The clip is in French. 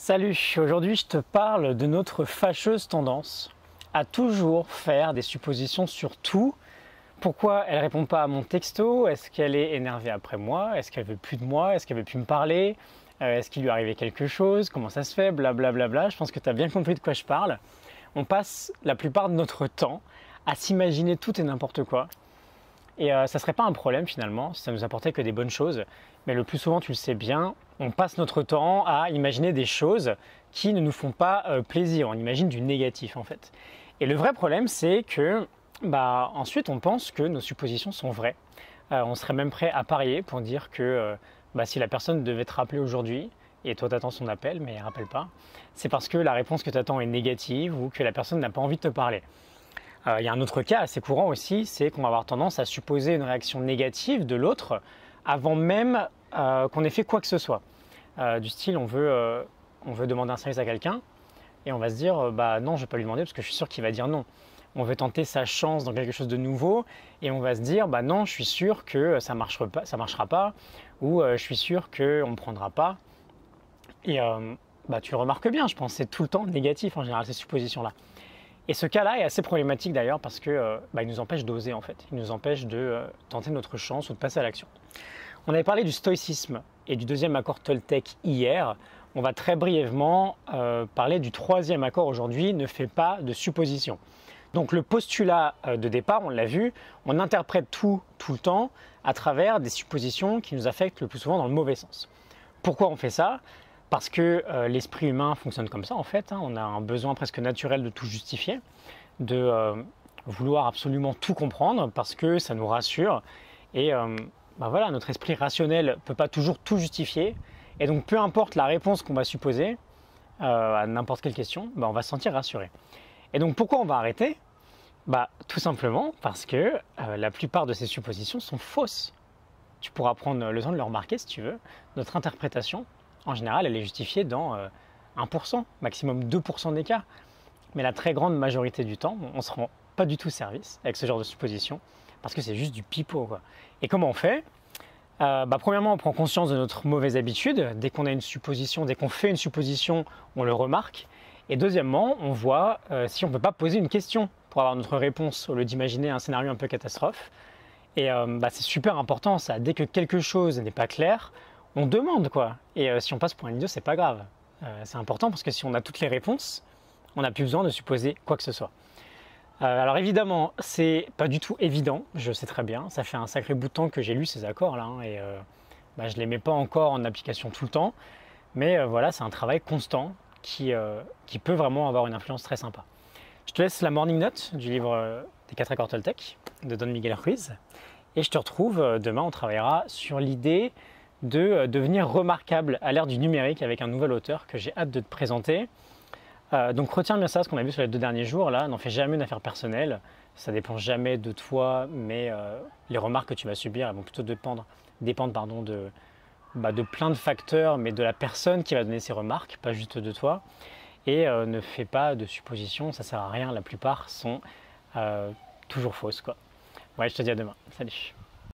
Salut, aujourd'hui je te parle de notre fâcheuse tendance à toujours faire des suppositions sur tout. Pourquoi elle répond pas à mon texto? Est-ce qu'elle est énervée après moi? Est-ce qu'elle veut plus de moi? Est-ce qu'elle veut plus me parler? Est-ce qu'il lui est arrivé quelque chose? Comment ça se fait? Blablabla. Je pense que tu as bien compris de quoi je parle. On passe la plupart de notre temps à s'imaginer tout et n'importe quoi. Et ça serait pas un problème finalement si ça nous apportait que des bonnes choses. Mais le plus souvent, tu le sais bien, on passe notre temps à imaginer des choses qui ne nous font pas plaisir. On imagine du négatif en fait. Et le vrai problème, c'est que ensuite on pense que nos suppositions sont vraies. On serait même prêt à parier pour dire que si la personne devait te rappeler aujourd'hui, et toi t'attends son appel mais elle ne rappelle pas, c'est parce que la réponse que tu attends est négative ou que la personne n'a pas envie de te parler. Il y a un autre cas assez courant aussi, c'est qu'on va avoir tendance à supposer une réaction négative de l'autre avant même qu'on ait fait quoi que ce soit. Du style, on veut demander un service à quelqu'un et on va se dire non, je ne vais pas lui demander parce que je suis sûr qu'il va dire non. On veut tenter sa chance dans quelque chose de nouveau et on va se dire non, je suis sûr que ça marchera pas ou je suis sûr qu'on ne me prendra pas. Et tu remarques bien, je pense, c'est tout le temps négatif en général ces suppositions-là. Et ce cas-là est assez problématique d'ailleurs parce que il nous empêche d'oser en fait. Il nous empêche de tenter notre chance ou de passer à l'action. On avait parlé du stoïcisme et du deuxième accord Toltec hier. On va très brièvement parler du troisième accord aujourd'hui, ne fais pas de suppositions. Donc le postulat de départ, on l'a vu, on interprète tout le temps à travers des suppositions qui nous affectent le plus souvent dans le mauvais sens. Pourquoi on fait ça ? Parce que l'esprit humain fonctionne comme ça en fait, on a un besoin presque naturel de tout justifier, de vouloir absolument tout comprendre parce que ça nous rassure et notre esprit rationnel ne peut pas toujours tout justifier et donc peu importe la réponse qu'on va supposer à n'importe quelle question, on va se sentir rassuré. Et donc pourquoi on va arrêter ? Tout simplement parce que la plupart de ces suppositions sont fausses. Tu pourras prendre le temps de le remarquer si tu veux, notre interprétation. En général, elle est justifiée dans 1%, maximum 2% des cas. Mais la très grande majorité du temps, on ne se rend pas du tout service avec ce genre de supposition parce que c'est juste du pipeau, quoi. Et comment on fait ? Premièrement, on prend conscience de notre mauvaise habitude. Dès qu'on a une supposition, dès qu'on fait une supposition, on le remarque. Et deuxièmement, on voit si on ne peut pas poser une question pour avoir notre réponse au lieu d'imaginer un scénario un peu catastrophe. Et c'est super important ça. Dès que quelque chose n'est pas clair, on demande quoi. Et si on passe pour un idiot, c'est pas grave. C'est important parce que si on a toutes les réponses, on n'a plus besoin de supposer quoi que ce soit. Alors évidemment, c'est pas du tout évident, je sais très bien. Ça fait un sacré bout de temps que j'ai lu ces accords là et je les mets pas encore en application tout le temps. Mais c'est un travail constant qui peut vraiment avoir une influence très sympa. Je te laisse la morning note du livre des 4 accords Toltec de Don Miguel Ruiz. Et je te retrouve demain, on travaillera sur l'idée de devenir remarquable à l'ère du numérique avec un nouvel auteur que j'ai hâte de te présenter. Donc retiens bien ça, ce qu'on a vu sur les 2 derniers jours, là, n'en fais jamais une affaire personnelle, ça dépend jamais de toi, mais les remarques que tu vas subir elles vont plutôt dépendre de plein de facteurs, mais de la personne qui va donner ces remarques, pas juste de toi. Et ne fais pas de suppositions, ça sert à rien, la plupart sont toujours fausses, quoi. Ouais, je te dis à demain, salut.